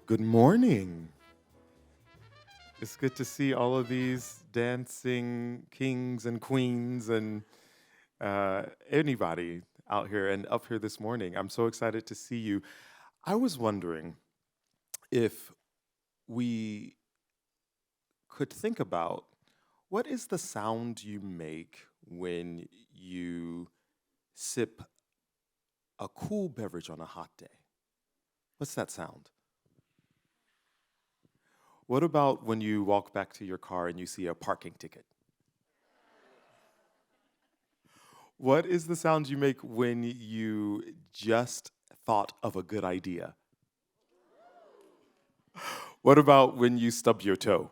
Good morning. It's good to see all of these dancing kings and queens and anybody out here and up here this morning. I'm so excited to see you. I was wondering if we could think about what is the sound you make when you sip a cool beverage on a hot day? What's that sound? What about when you walk back to your car and you see a parking ticket? What is the sound you make when you just thought of a good idea? What about when you stub your toe?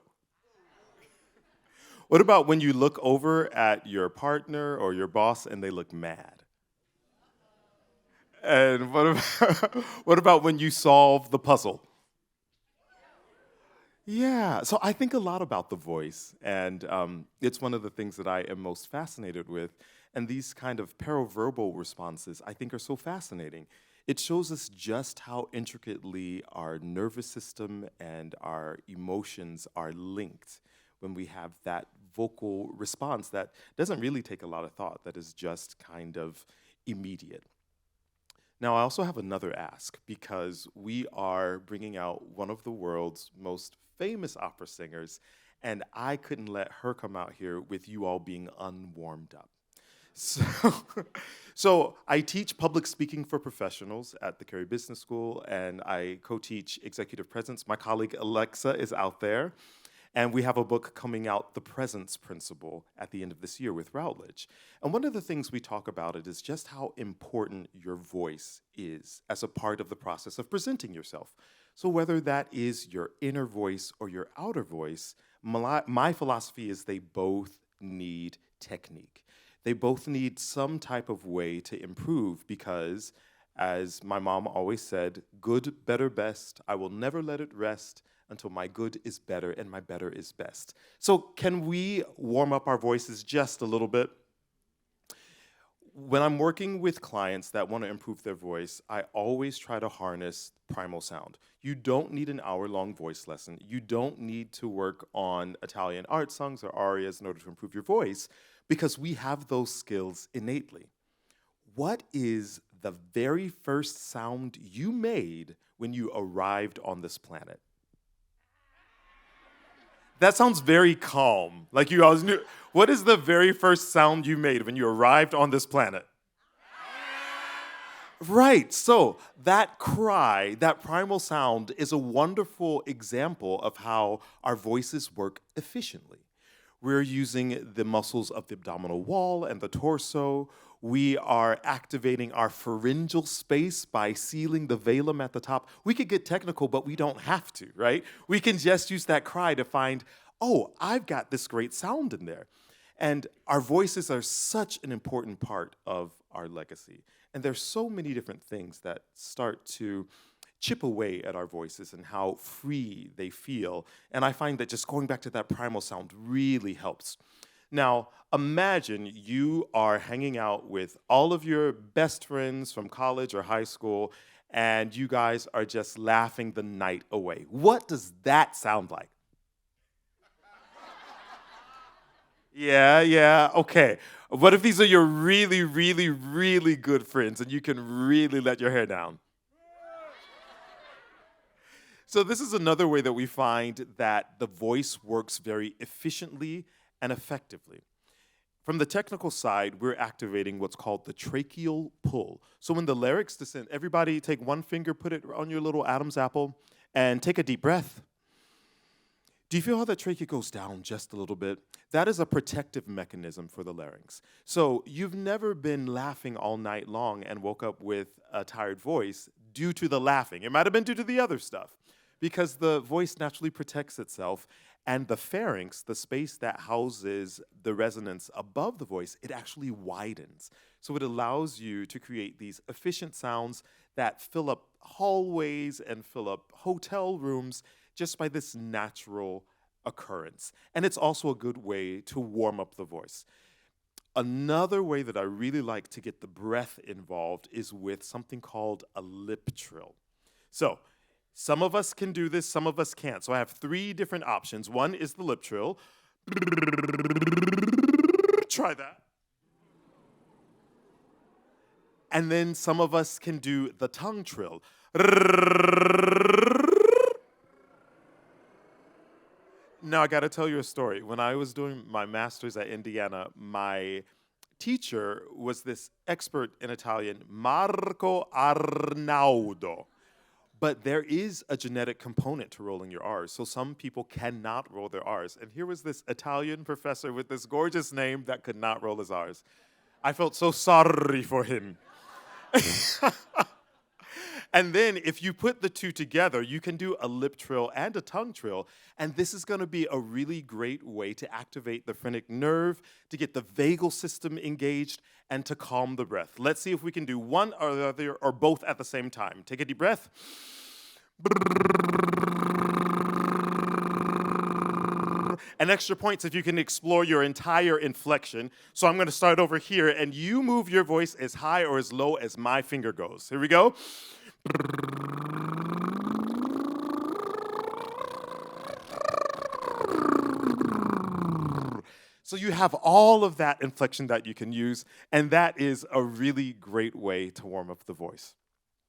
What about when you look over at your partner or your boss and they look mad? And what about, what about when you solve the puzzle? Yeah, so I think a lot about the voice, and it's one of the things that I am most fascinated with. And these kind of paraverbal responses, I think, are so fascinating. It shows us just how intricately our nervous system and our emotions are linked when we have that vocal response that doesn't really take a lot of thought, that is just kind of immediate. Now, I also have another ask because we are bringing out one of the world's most famous opera singers, and I couldn't let her come out here with you all being unwarmed up. So, so I teach public speaking for professionals at the Carey Business School, and I co-teach executive presence. My colleague Alexa is out there. And we have a book coming out, The Presence Principle, at the end of this year with Routledge. And one of the things we talk about it is just how important your voice is as a part of the process of presenting yourself. So whether that is your inner voice or your outer voice, my philosophy is they both need technique. They both need some type of way to improve because, as my mom always said, good, better, best, I will never let it rest until my good is better and my better is best. So can we warm up our voices just a little bit? When I'm working with clients that want to improve their voice, I always try to harness primal sound. You don't need an hour-long voice lesson. You don't need to work on Italian art songs or arias in order to improve your voice because we have those skills innately. What is the very first sound you made when you arrived on this planet? That sounds very calm. Like you always knew. What is the very first sound you made when you arrived on this planet? Right. So that cry, that primal sound, is a wonderful example of how our voices work efficiently. We're using the muscles of the abdominal wall and the torso. We are activating our pharyngeal space by sealing the velum at the top. We could get technical, but we don't have to, right? We can just use that cry to find, oh, I've got this great sound in there. And our voices are such an important part of our legacy. And there's so many different things that start to chip away at our voices and how free they feel. And I find that just going back to that primal sound really helps. Now, imagine you are hanging out with all of your best friends from college or high school, and you guys are just laughing the night away. What does that sound like? Yeah, yeah, okay. What if these are your really, really, really good friends and you can really let your hair down? So this is another way that we find that the voice works very efficiently and effectively. From the technical side, we're activating what's called the tracheal pull. So when the larynx descend, everybody take one finger, put it on your little Adam's apple, and take a deep breath. Do you feel how that trachea goes down just a little bit? That is a protective mechanism for the larynx. So you've never been laughing all night long and woke up with a tired voice due to the laughing. It might have been due to the other stuff because the voice naturally protects itself and the pharynx, the space that houses the resonance above the voice, it actually widens. So it allows you to create these efficient sounds that fill up hallways and fill up hotel rooms just by this natural occurrence. And it's also a good way to warm up the voice. Another way that I really like to get the breath involved is with something called a lip trill. So Some of us can do this, some of us can't. So I have three different options. One is the lip trill. Try that. And then some of us can do the tongue trill. Now, I got to tell you a story. When I was doing my master's at Indiana, my teacher was this expert in Italian, Marco Arnaudo. But there is a genetic component to rolling your R's. So some people cannot roll their R's. And here was this Italian professor with this gorgeous name that could not roll his R's. I felt so sorry for him. And then if you put the two together, you can do a lip trill and a tongue trill. And this is going to be a really great way to activate the phrenic nerve, to get the vagal system engaged, and to calm the breath. Let's see if we can do one or the other or both at the same time. Take a deep breath. And extra points if you can explore your entire inflection. So I'm going to start over here, and you move your voice as high or as low as my finger goes. Here we go. So you have all of that inflection that you can use, and that is a really great way to warm up the voice.